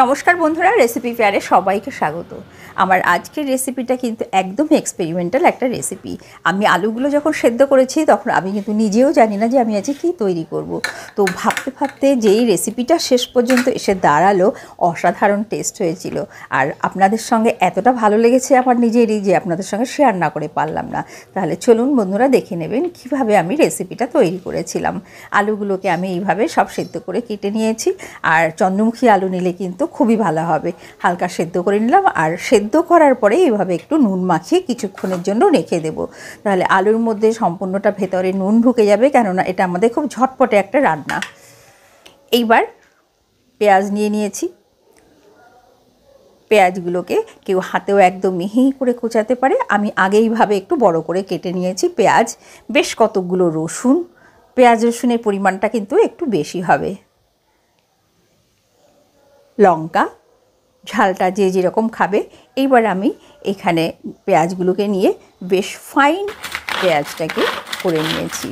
নমস্কার বন্ধুরা, রেসিপি ফেয়ারে সবাইকে স্বাগত। আমার আজকের রেসিপিটা কিন্তু একদম এক্সপেরিমেন্টাল একটা রেসিপি। আমি আলুগুলো যখন সেদ্ধ করেছি তখন আমি কিন্তু নিজেও জানি না যে আমি আজকে কী তৈরি করব। তো ভাবতে ভাবতে যেই রেসিপিটা শেষ পর্যন্ত এসে দাঁড়ালো, অসাধারণ টেস্ট হয়েছিল। আর আপনাদের সঙ্গে এতটা ভালো লেগেছে আমার নিজেরই যে আপনাদের সঙ্গে শেয়ার না করে পারলাম না। তাহলে চলুন বন্ধুরা, দেখে নেবেন কিভাবে আমি রেসিপিটা তৈরি করেছিলাম। আলুগুলোকে আমি এইভাবে সব সেদ্ধ করে কেটে নিয়েছি। আর চন্দ্রমুখী আলু নিলে কিন্তু খুবই ভালো হবে। হালকা সেদ্ধ করে নিলাম, আর সেদ্ধ করার পরে এইভাবে একটু নুন মাখিয়ে কিছুক্ষণের জন্য রেখে দেব। তাহলে আলুর মধ্যে সম্পূর্ণটা ভেতরে নুন ঢুকে যাবে, কেননা এটা আমাদের খুব ঝটপটে একটা রান্না। এইবার পেঁয়াজ নিয়ে নিয়েছি। পেঁয়াজগুলোকে কেউ হাতেও একদম মিহি করে কুচাতে পারে, আমি আগেইভাবে একটু বড় করে কেটে নিয়েছি পেঁয়াজ। বেশ কতকগুলো রসুন, পেঁয়াজ রসুনের পরিমাণটা কিন্তু একটু বেশি হবে। লঙ্কা, ঝালটা যে যেরকম খাবে। এইবার আমি এখানে পেঁয়াজগুলোকে নিয়ে বেশ ফাইন পেঁয়াজটাকে করে নিয়েছি।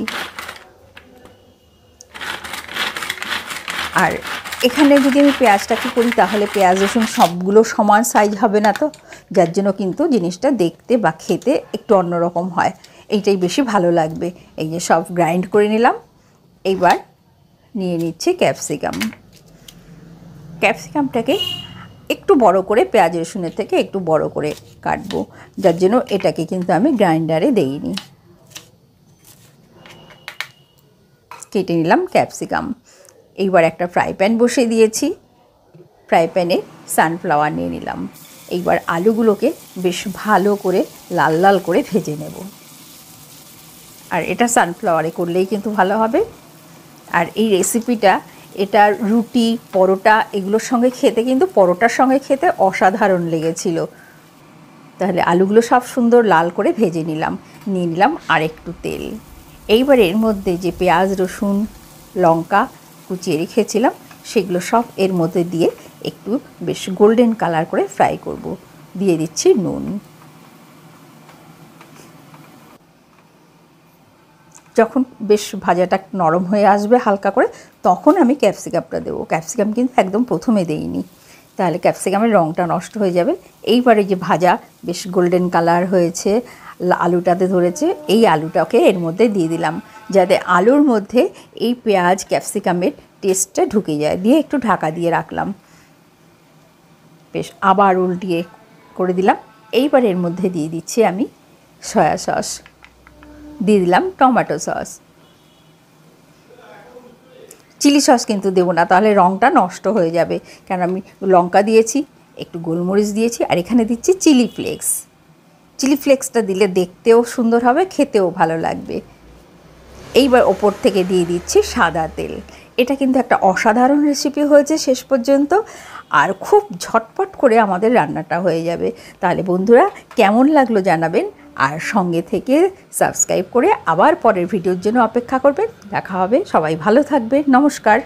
আর এখানে যদি আমি পেঁয়াজটাকে করি তাহলে পেঁয়াজ রসুন সবগুলো সমান সাইজ হবে না, তো যার জন্য কিন্তু জিনিসটা দেখতে বা খেতে একটু অন্যরকম হয়। এইটাই বেশি ভালো লাগবে। এই যে সব গ্রাইন্ড করে নিলাম। এইবার নিয়ে নিচ্ছি ক্যাপসিকাম। ক্যাপসিকামটাকে একটু বড় করে, পেঁয়াজ রসুনের থেকে একটু বড় করে কাটবো, যার জন্য এটাকে কিন্তু আমি গ্রাইন্ডারে দেইনি। কেটে নিলাম ক্যাপসিকাম। এইবার একটা ফ্রাই প্যান বসিয়ে দিয়েছি। ফ্রাই প্যানে সানফ্লাওয়ার নিয়ে নিলাম। এইবার আলুগুলোকে বেশ ভালো করে লাল লাল করে ভেজে নেব। আর এটা সানফ্লাওয়ারে করলেই কিন্তু ভালো হবে। আর এই রেসিপিটা এটা রুটি, পরোটা এগুলোর সঙ্গে খেতে, কিন্তু পরোটার সঙ্গে খেতে অসাধারণ লেগেছিল। তাহলে আলুগুলো সব সুন্দর লাল করে ভেজে নিলাম। নিয়ে নিলাম আর একটু তেল। এইবার এর মধ্যে যে পেঁয়াজ রসুন লঙ্কা কুচিয়ে রেখেছিলাম সেগুলো সব এর মধ্যে দিয়ে একটু বেশ গোল্ডেন কালার করে ফ্রাই করব। দিয়ে দিচ্ছি নুন। যখন বেশ ভাজাটা নরম হয়ে আসবে হালকা করে, তখন আমি ক্যাপসিকামটা দেবো। ক্যাপসিকাম কিন্তু একদম প্রথমে দেইনি, তাহলে ক্যাপসিকামের রঙটা নষ্ট হয়ে যাবে। এইবারে যে ভাজা বেশ গোল্ডেন কালার হয়েছে, আলুটাতে ধরেছে, এই আলুটাকে এর মধ্যে দিয়ে দিলাম, যাতে আলুর মধ্যে এই পেঁয়াজ ক্যাপসিকামের টেস্টটা ঢুকে যায়। দিয়ে একটু ঢাকা দিয়ে রাখলাম। বেশ আবার উল্টিয়ে করে দিলাম। এইবার এর মধ্যে দিয়ে দিচ্ছি আমি সয়া সস, দিয়ে দিলাম টমেটো সস। চিলি সস কিন্তু দেবো না, তাহলে রঙটা নষ্ট হয়ে যাবে। কারণ আমি লঙ্কা দিয়েছি, একটু গোলমরিচ দিয়েছি, আর এখানে দিচ্ছি চিলি ফ্লেক্স। চিলি ফ্লেক্সটা দিলে দেখতেও সুন্দর হবে, খেতেও ভালো লাগবে। এইবার ওপর থেকে দিয়ে দিচ্ছি সাদা তেল। এটা কিন্তু একটা অসাধারণ রেসিপি হয়েছে শেষ পর্যন্ত, আর খুব ঝটপট করে আমাদের রান্নাটা হয়ে যাবে। তাহলে বন্ধুরা, কেমন লাগলো জানাবেন, আর সঙ্গে থেকে সাবস্ক্রাইব করে আবার পরের ভিডিওর জন্য অপেক্ষা করবেন। দেখা হবে। সবাই ভালো থাকবেন। নমস্কার।